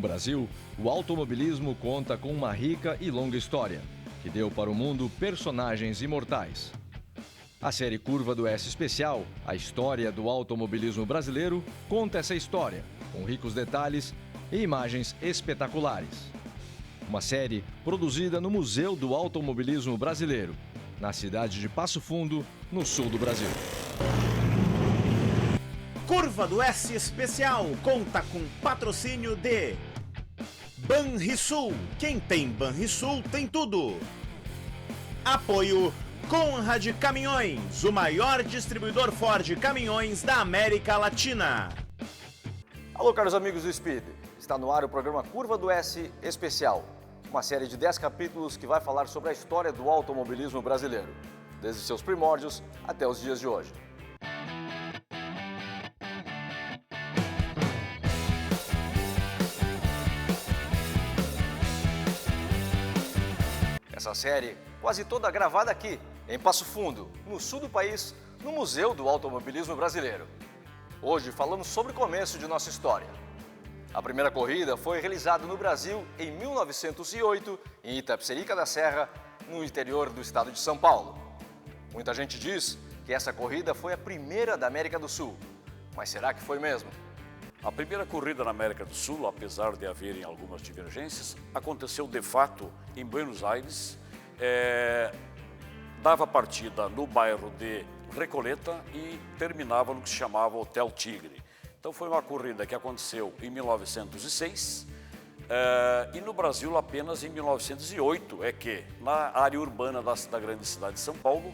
Brasil, o automobilismo conta com uma rica e longa história, que deu para o mundo personagens imortais. A série Curva do S Especial, a história do automobilismo brasileiro, conta essa história, com ricos detalhes e imagens espetaculares. Uma série produzida no Museu do Automobilismo Brasileiro, na cidade de Passo Fundo, no sul do Brasil. Curva do S Especial conta com patrocínio de Banrisul. Quem tem Banrisul tem tudo. Apoio Conrad Caminhões, o maior distribuidor Ford caminhões da América Latina. Alô, caros amigos do Speed. Está no ar o programa Curva do S Especial, uma série de 10 capítulos que vai falar sobre a história do automobilismo brasileiro, desde seus primórdios até os dias de hoje. Essa série quase toda gravada aqui, em Passo Fundo, no sul do país, no Museu do Automobilismo Brasileiro. Hoje falamos sobre o começo de nossa história. A primeira corrida foi realizada no Brasil em 1908, em Itapecerica da Serra, no interior do estado de São Paulo. Muita gente diz que essa corrida foi a primeira da América do Sul. Mas será que foi mesmo? A primeira corrida na América do Sul, apesar de haverem algumas divergências, aconteceu de fato em Buenos Aires, dava partida no bairro de Recoleta e terminava no que se chamava Hotel Tigre. Então foi uma corrida que aconteceu em 1906 e no Brasil apenas em 1908, na área urbana da grande cidade de São Paulo,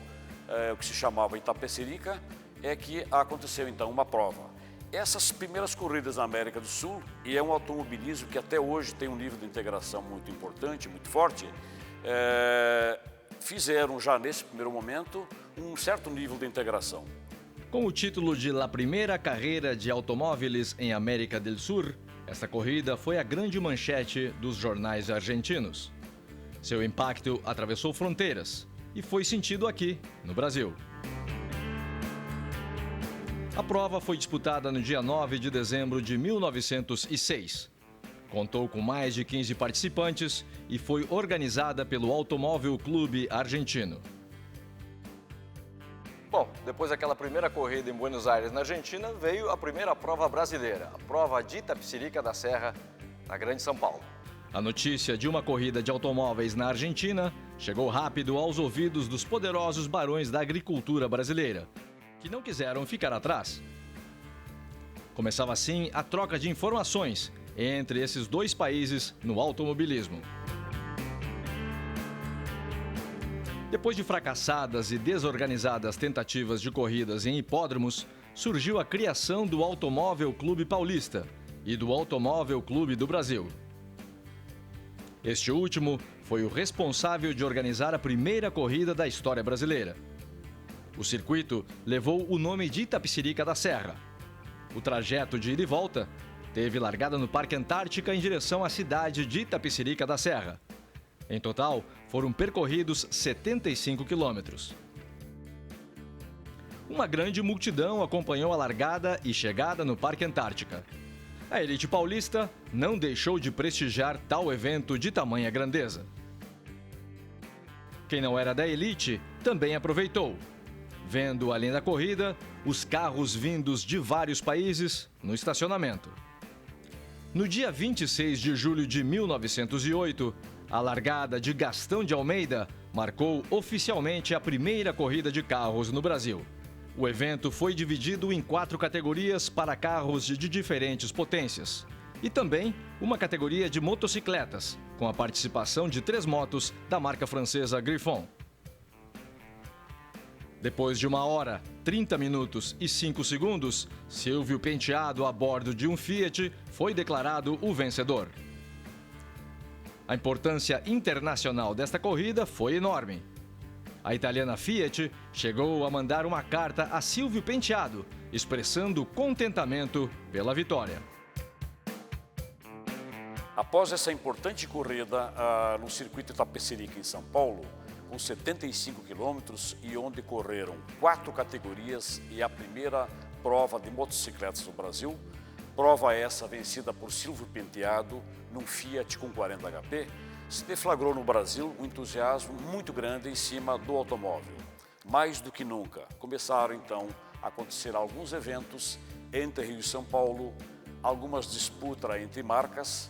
o que se chamava Itapecerica, é que aconteceu então uma prova. Essas primeiras corridas na América do Sul, e é um automobilismo que até hoje tem um nível de integração muito importante, muito forte, fizeram já nesse primeiro momento um certo nível de integração. Com o título de La Primeira Carreira de Automóveis em América del Sur, esta corrida foi a grande manchete dos jornais argentinos. Seu impacto atravessou fronteiras e foi sentido aqui, no Brasil. A prova foi disputada no dia 9 de dezembro de 1906. Contou com mais de 15 participantes e foi organizada pelo Automóvel Clube Argentino. Bom, depois daquela primeira corrida em Buenos Aires, na Argentina, veio a primeira prova brasileira, a prova de Itapecerica da Serra, na Grande São Paulo. A notícia de uma corrida de automóveis na Argentina chegou rápido aos ouvidos dos poderosos barões da agricultura brasileira, que não quiseram ficar atrás. Começava assim a troca de informações entre esses dois países no automobilismo. Depois de fracassadas e desorganizadas tentativas de corridas em hipódromos, surgiu a criação do Automóvel Clube Paulista e do Automóvel Clube do Brasil. Este último foi o responsável de organizar a primeira corrida da história brasileira. O circuito levou o nome de Itapecerica da Serra. O trajeto de ida e volta teve largada no Parque Antártica em direção à cidade de Itapecerica da Serra. Em total, foram percorridos 75 quilômetros. Uma grande multidão acompanhou a largada e chegada no Parque Antártica. A elite paulista não deixou de prestigiar tal evento de tamanha grandeza. Quem não era da elite também aproveitou, vendo além da corrida os carros vindos de vários países no estacionamento. No dia 26 de julho de 1908, a largada de Gastão de Almeida marcou oficialmente a primeira corrida de carros no Brasil. O evento foi dividido em 4 categorias para carros de diferentes potências e também uma categoria de motocicletas, com a participação de 3 motos da marca francesa Griffon. Depois de 1 hora, 30 minutos e 5 segundos, Silvio Penteado, a bordo de um Fiat, foi declarado o vencedor. A importância internacional desta corrida foi enorme. A italiana Fiat chegou a mandar uma carta a Silvio Penteado, expressando contentamento pela vitória. Após essa importante corrida no circuito Itapecerica em São Paulo, com 75 quilômetros e onde correram 4 categorias e a primeira prova de motocicletas no Brasil, prova essa vencida por Silvio Penteado num Fiat com 40 HP, se deflagrou no Brasil um entusiasmo muito grande em cima do automóvel. Mais do que nunca, começaram então a acontecer alguns eventos entre Rio e São Paulo, algumas disputas entre marcas,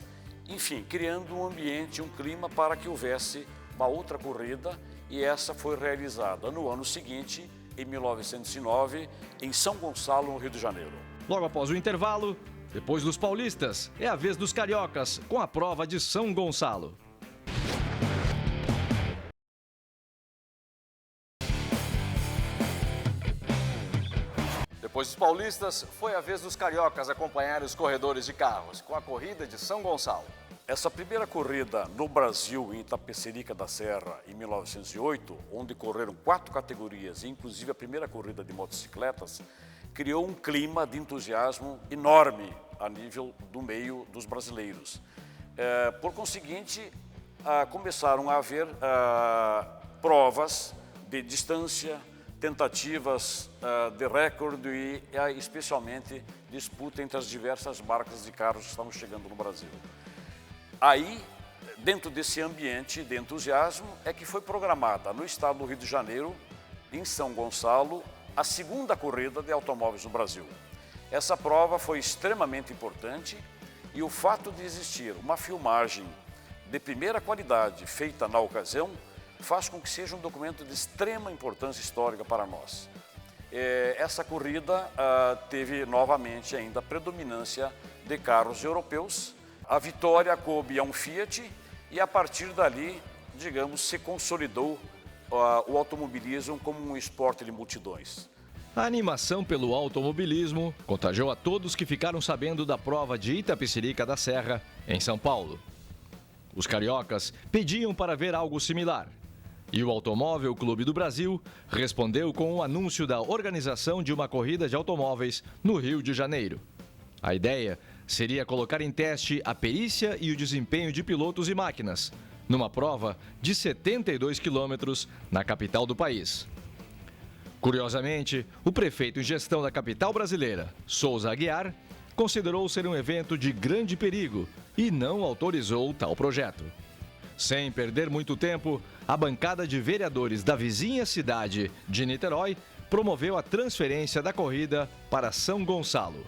enfim, criando um ambiente, um clima para que houvesse uma outra corrida, e essa foi realizada no ano seguinte, em 1909, em São Gonçalo, no Rio de Janeiro. Logo após o intervalo, depois dos paulistas, é a vez dos cariocas, com a prova de São Gonçalo. Depois dos paulistas, foi a vez dos cariocas acompanhar os corredores de carros, com a corrida de São Gonçalo. Essa primeira corrida no Brasil, em Itapecerica da Serra, em 1908, onde correram 4 categorias, inclusive a primeira corrida de motocicletas, criou um clima de entusiasmo enorme a nível do meio dos brasileiros. Por conseguinte, começaram a haver provas de distância, tentativas de recorde e especialmente disputa entre as diversas marcas de carros que estavam chegando no Brasil. Aí, dentro desse ambiente de entusiasmo, é que foi programada no estado do Rio de Janeiro, em São Gonçalo, a segunda corrida de automóveis no Brasil. Essa prova foi extremamente importante e o fato de existir uma filmagem de primeira qualidade feita na ocasião faz com que seja um documento de extrema importância histórica para nós. Essa corrida teve novamente ainda a predominância de carros europeus. A vitória coube a um Fiat e a partir dali, digamos, se consolidou o automobilismo como um esporte de multidões. A animação pelo automobilismo contagiou a todos que ficaram sabendo da prova de Itapecerica da Serra, em São Paulo. Os cariocas pediam para ver algo similar. E o Automóvel Clube do Brasil respondeu com o anúncio da organização de uma corrida de automóveis no Rio de Janeiro. A ideia seria colocar em teste a perícia e o desempenho de pilotos e máquinas, numa prova de 72 quilômetros na capital do país. Curiosamente, o prefeito em gestão da capital brasileira, Souza Aguiar, considerou ser um evento de grande perigo e não autorizou tal projeto. Sem perder muito tempo, a bancada de vereadores da vizinha cidade de Niterói promoveu a transferência da corrida para São Gonçalo.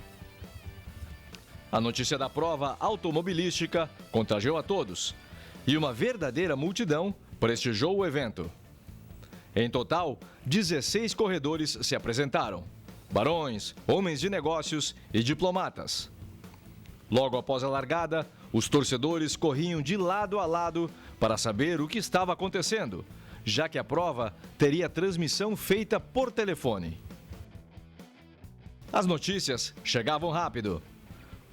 A notícia da prova automobilística contagiou a todos e uma verdadeira multidão prestigiou o evento. Em total, 16 corredores se apresentaram: barões, homens de negócios e diplomatas. Logo após a largada, os torcedores corriam de lado a lado para saber o que estava acontecendo, já que a prova teria transmissão feita por telefone. As notícias chegavam rápido.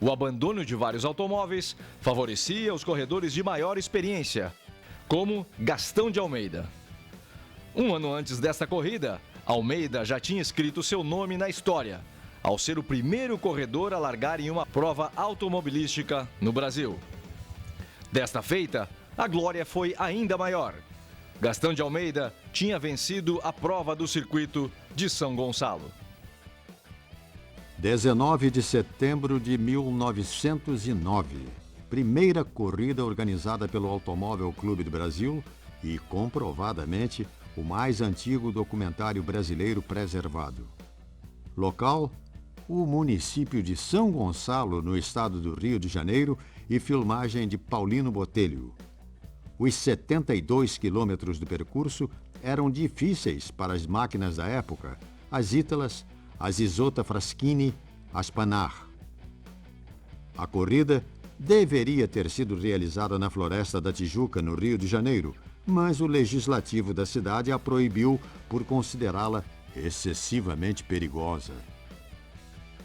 O abandono de vários automóveis favorecia os corredores de maior experiência, como Gastão de Almeida. Um ano antes desta corrida, Almeida já tinha escrito seu nome na história, ao ser o primeiro corredor a largar em uma prova automobilística no Brasil. Desta feita, a glória foi ainda maior. Gastão de Almeida tinha vencido a prova do circuito de São Gonçalo. 19 de setembro de 1909, primeira corrida organizada pelo Automóvel Clube do Brasil e, comprovadamente, o mais antigo documentário brasileiro preservado. Local: o município de São Gonçalo, no estado do Rio de Janeiro, e filmagem de Paulino Botelho. Os 72 quilômetros do percurso eram difíceis para as máquinas da época, as Ítalas, as Isotta Fraschini, as Panhard. A corrida deveria ter sido realizada na Floresta da Tijuca, no Rio de Janeiro, mas o legislativo da cidade a proibiu por considerá-la excessivamente perigosa.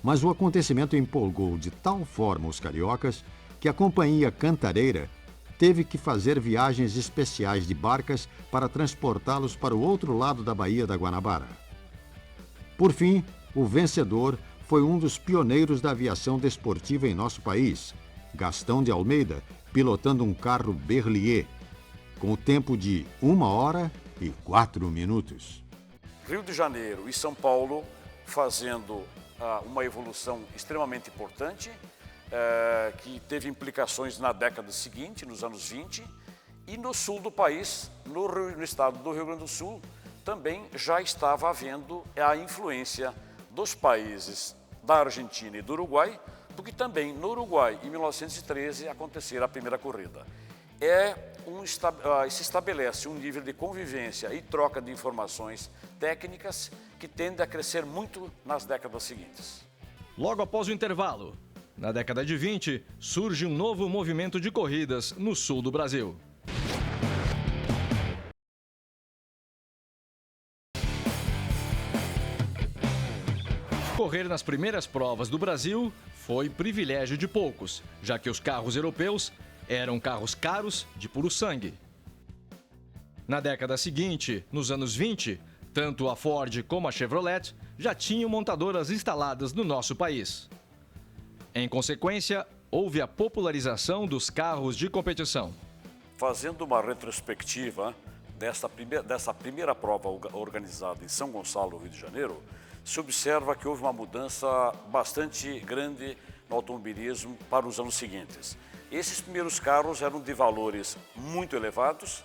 Mas o acontecimento empolgou de tal forma os cariocas que a Companhia Cantareira teve que fazer viagens especiais de barcas para transportá-los para o outro lado da Baía da Guanabara. Por fim, o vencedor foi um dos pioneiros da aviação desportiva em nosso país, Gastão de Almeida, pilotando um carro Berlier, com o tempo de 1 hora e 4 minutos. Rio de Janeiro e São Paulo fazendo uma evolução extremamente importante, que teve implicações na década seguinte, nos anos 20, e no sul do país, no estado do Rio Grande do Sul, também já estava havendo a influência dos países da Argentina e do Uruguai, porque também no Uruguai, em 1913, acontecera a primeira corrida. Se estabelece um nível de convivência e troca de informações técnicas que tende a crescer muito nas décadas seguintes. Logo após o intervalo, na década de 20, surge um novo movimento de corridas no sul do Brasil. Correr nas primeiras provas do Brasil foi privilégio de poucos, já que os carros europeus eram carros caros de puro sangue. Na década seguinte, nos anos 20, tanto a Ford como a Chevrolet já tinham montadoras instaladas no nosso país. Em consequência, houve a popularização dos carros de competição. Fazendo uma retrospectiva dessa primeira prova organizada em São Gonçalo, Rio de Janeiro, se observa que houve uma mudança bastante grande no automobilismo para os anos seguintes. Esses primeiros carros eram de valores muito elevados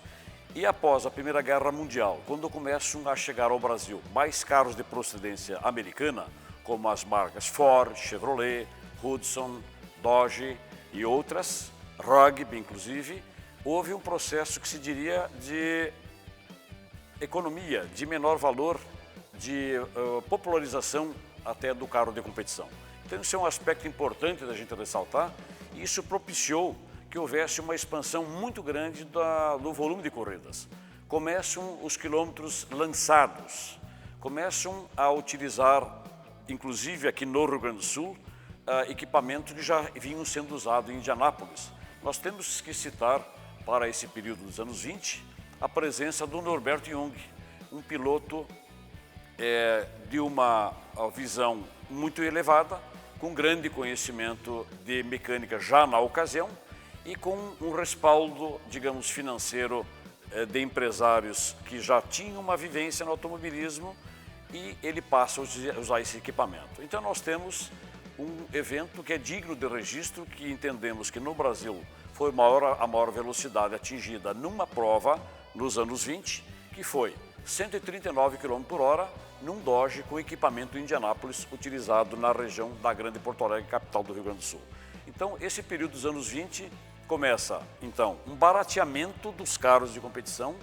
e após a Primeira Guerra Mundial, quando começam a chegar ao Brasil mais carros de procedência americana, como as marcas Ford, Chevrolet, Hudson, Dodge e outras, Rugby inclusive, houve um processo que se diria de economia, de menor valor, de popularização até do carro de competição. Então isso é um aspecto importante da gente ressaltar e isso propiciou que houvesse uma expansão muito grande do volume de corridas. Começam os quilômetros lançados, começam a utilizar, inclusive aqui no Rio Grande do Sul, equipamentos que já vinham sendo usados em Indianápolis. Nós temos que citar, para esse período dos anos 20, a presença do Norberto Jung, um piloto de uma visão muito elevada, com grande conhecimento de mecânica já na ocasião e com um respaldo, digamos, financeiro de empresários que já tinham uma vivência no automobilismo e ele passa a usar esse equipamento. Então nós temos um evento que é digno de registro, que entendemos que no Brasil foi a maior velocidade atingida numa prova nos anos 20, que foi 139 km por hora num Dodge com equipamento Indianápolis utilizado na região da Grande Porto Alegre, capital do Rio Grande do Sul. Então, esse período dos anos 20 começa, então, um barateamento dos carros de competição,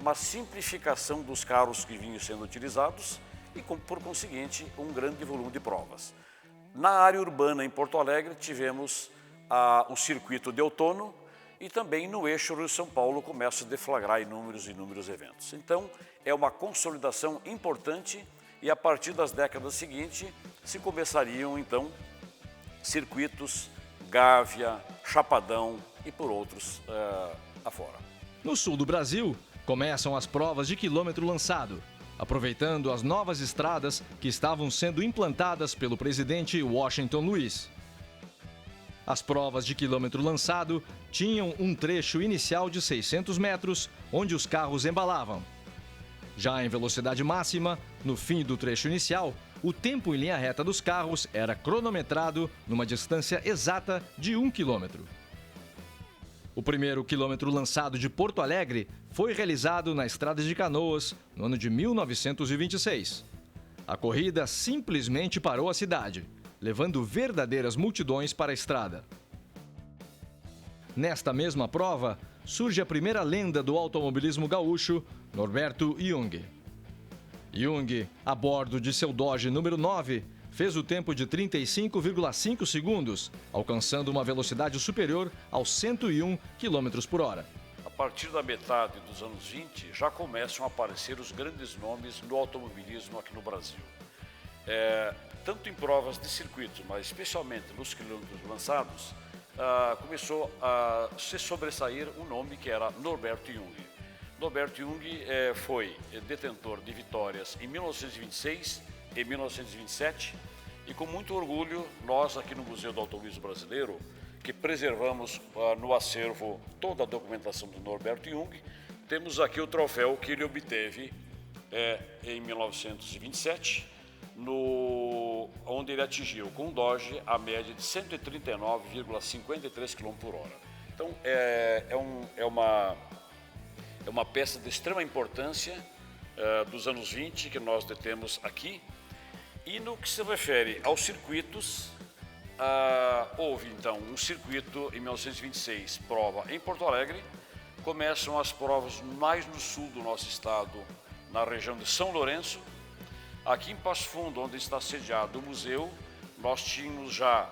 uma simplificação dos carros que vinham sendo utilizados e, por conseguinte, um grande volume de provas. Na área urbana, em Porto Alegre, tivemos um circuito de outono e também no eixo Rio-São Paulo começa a deflagrar inúmeros eventos. Então, é uma consolidação importante e a partir das décadas seguintes se começariam, então, circuitos Gávea, Chapadão e por outros afora. No sul do Brasil, começam as provas de quilômetro lançado, aproveitando as novas estradas que estavam sendo implantadas pelo presidente Washington Luiz. As provas de quilômetro lançado tinham um trecho inicial de 600 metros, onde os carros embalavam. Já em velocidade máxima, no fim do trecho inicial, o tempo em linha reta dos carros era cronometrado numa distância exata de 1 quilômetro. O primeiro quilômetro lançado de Porto Alegre foi realizado na Estrada de Canoas, no ano de 1926. A corrida simplesmente parou a cidade, levando verdadeiras multidões para a estrada. Nesta mesma prova, surge a primeira lenda do automobilismo gaúcho, Norberto Jung. Jung, a bordo de seu Dodge número 9, fez o tempo de 35,5 segundos, alcançando uma velocidade superior aos 101 km por hora. A partir da metade dos anos 20, já começam a aparecer os grandes nomes do automobilismo aqui no Brasil. Tanto em provas de circuito, mas especialmente nos quilômetros lançados, começou a se sobressair um nome que era Norberto Jung. Norberto Jung foi detentor de vitórias em 1926 e 1927 e com muito orgulho nós aqui no Museu do Automobilismo Brasileiro, que preservamos no acervo toda a documentação do Norberto Jung, temos aqui o troféu que ele obteve em 1927 onde ele atingiu com o Dodge a média de 139,53 km por hora. Então, é uma peça de extrema importância dos anos 20 que nós detemos aqui. E no que se refere aos circuitos, houve então um circuito em 1926, prova em Porto Alegre. Começam as provas mais no sul do nosso estado, na região de São Lourenço. Aqui em Passo Fundo, onde está sediado o museu, nós tínhamos já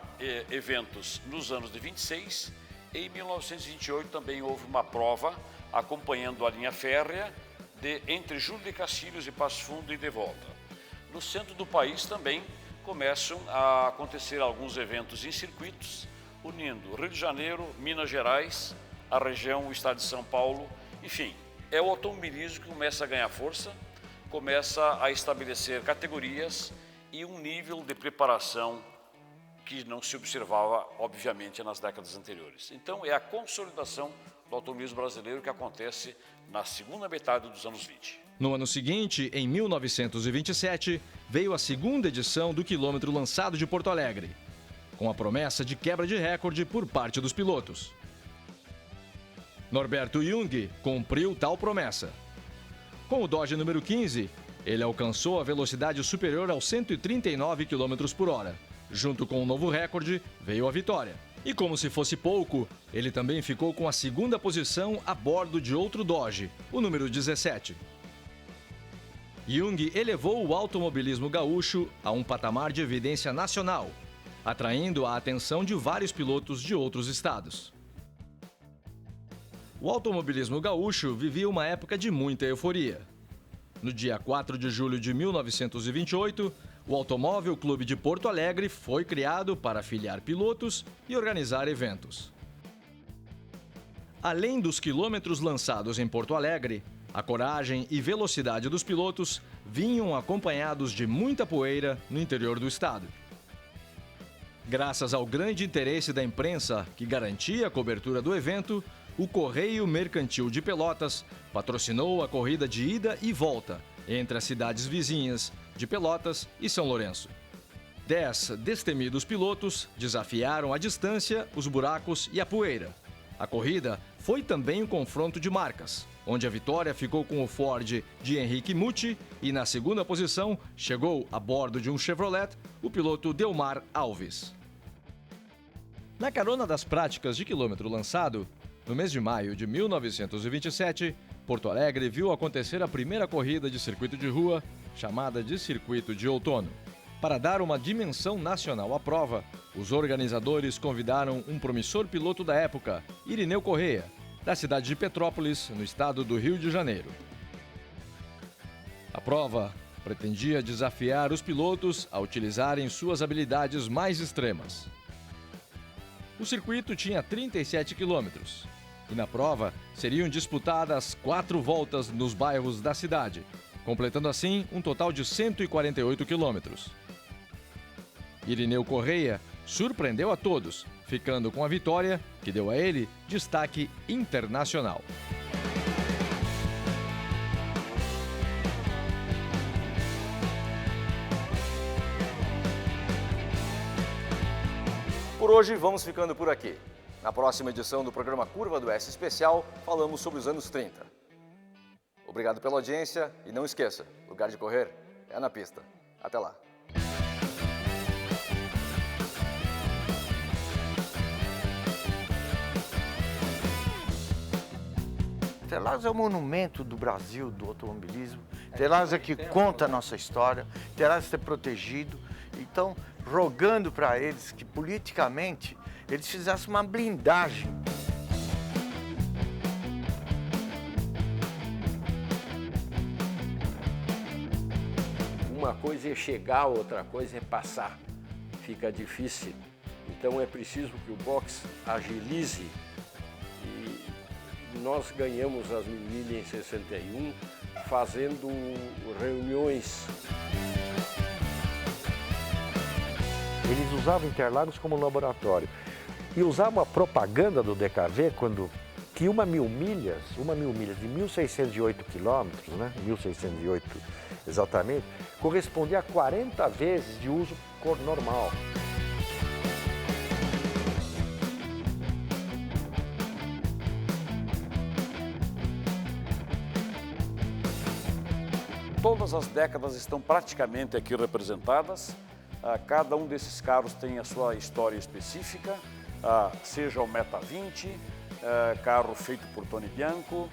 eventos nos anos de 26. Em 1928 também houve uma prova acompanhando a linha férrea entre Júlio de Castilhos e Passo Fundo e de volta. No centro do país também começam a acontecer alguns eventos em circuitos, unindo Rio de Janeiro, Minas Gerais, a região, o estado de São Paulo. Enfim, é o automobilismo que começa a ganhar força, começa a estabelecer categorias e um nível de preparação que não se observava, obviamente, nas décadas anteriores. Então, é a consolidação do automobilismo brasileiro que acontece na segunda metade dos anos 20. No ano seguinte, em 1927, veio a segunda edição do quilômetro lançado de Porto Alegre, com a promessa de quebra de recorde por parte dos pilotos. Norberto Jung cumpriu tal promessa. Com o Dodge número 15, ele alcançou a velocidade superior aos 139 km por hora. Junto com o novo recorde, veio a vitória. E como se fosse pouco, ele também ficou com a segunda posição a bordo de outro Dodge, o número 17. Jung elevou o automobilismo gaúcho a um patamar de evidência nacional, atraindo a atenção de vários pilotos de outros estados. O automobilismo gaúcho vivia uma época de muita euforia. No dia 4 de julho de 1928, o Automóvel Clube de Porto Alegre foi criado para filiar pilotos e organizar eventos. Além dos quilômetros lançados em Porto Alegre, a coragem e velocidade dos pilotos vinham acompanhados de muita poeira no interior do estado. Graças ao grande interesse da imprensa, que garantia a cobertura do evento, o Correio Mercantil de Pelotas patrocinou a corrida de ida e volta entre as cidades vizinhas de Pelotas e São Lourenço. 10 destemidos pilotos desafiaram à distância, os buracos e a poeira. A corrida foi também um confronto de marcas, onde a vitória ficou com o Ford de Henrique Mucci e na segunda posição chegou a bordo de um Chevrolet o piloto Delmar Alves. Na carona das práticas de quilômetro lançado, no mês de maio de 1927, Porto Alegre viu acontecer a primeira corrida de circuito de rua, chamada de Circuito de Outono. Para dar uma dimensão nacional à prova, os organizadores convidaram um promissor piloto da época, Irineu Correia, da cidade de Petrópolis, no estado do Rio de Janeiro. A prova pretendia desafiar os pilotos a utilizarem suas habilidades mais extremas. O circuito tinha 37 quilômetros e na prova seriam disputadas 4 voltas nos bairros da cidade, completando assim um total de 148 quilômetros. Irineu Correia surpreendeu a todos, ficando com a vitória que deu a ele destaque internacional. Por hoje, vamos ficando por aqui. Na próxima edição do programa Curva do S Especial, falamos sobre os anos 30. Obrigado pela audiência e não esqueça, lugar de correr é na pista. Até lá. Interlagos é o monumento do Brasil, do automobilismo. Interlagos é que conta a nossa história. Interlagos é protegido. Então, rogando para eles que politicamente eles fizessem uma blindagem. Uma coisa é chegar, outra coisa é passar. Fica difícil. Então é preciso que o boxe agilize. E nós ganhamos as milhas em 61 fazendo reuniões. Eles usavam Interlagos como laboratório e usavam a propaganda do DKV que uma mil milhas de 1.608 quilômetros, né? 1.608 exatamente, correspondia a 40 vezes de uso normal. Todas as décadas estão praticamente aqui representadas. Cada um desses carros tem a sua história específica, seja o Meta 20, carro feito por Tony Bianco,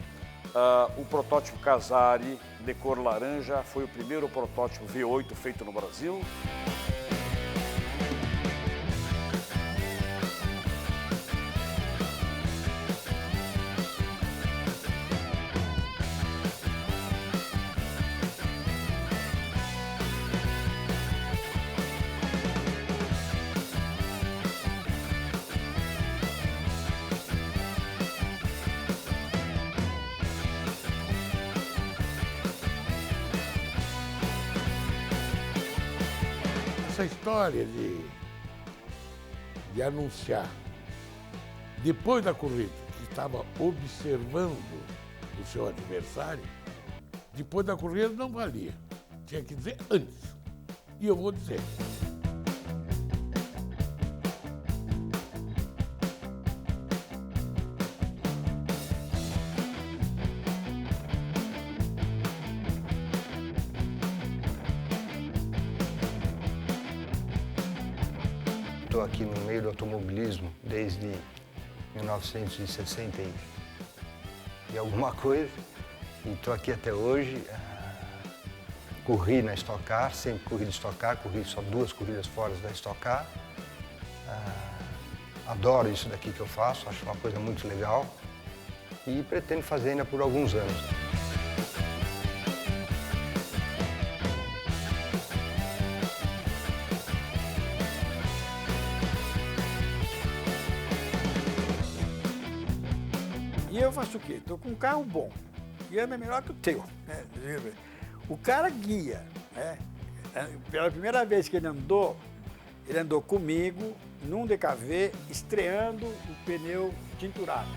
o protótipo Casari de cor laranja, foi o primeiro protótipo V8 feito no Brasil. Essa história de anunciar, depois da corrida, que estava observando o seu adversário, depois da corrida não valia. Tinha que dizer antes. E eu vou dizer. Estou aqui no meio do automobilismo desde 1960 e alguma coisa, e estou aqui até hoje. Corri na Stock Car, sempre corri de Stock Car, corri só 2 corridas fora da Stock Car. Adoro isso daqui que eu faço, acho uma coisa muito legal e pretendo fazer ainda por alguns anos. E eu faço o quê? Estou com um carro bom, e é melhor que o teu, né? O cara guia, né? Pela primeira vez que ele andou comigo num DKV, estreando o pneu tinturado.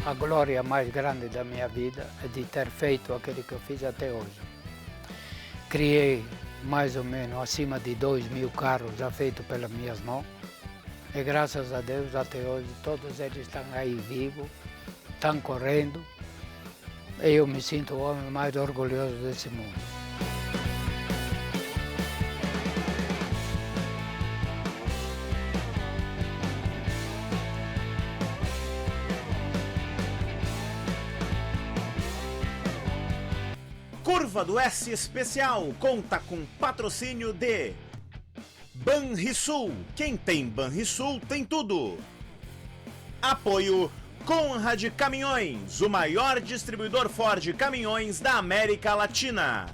A glória mais grande da minha vida é de ter feito aquilo que eu fiz até hoje. Criei mais ou menos acima de 2.000 carros já feitos pelas minhas mãos. E graças a Deus, até hoje, todos eles estão aí vivos, estão correndo. E eu me sinto o homem mais orgulhoso desse mundo. Curva do S Especial conta com patrocínio de Banrisul. Quem tem Banrisul tem tudo. Apoio Conrad Caminhões, o maior distribuidor Ford caminhões da América Latina.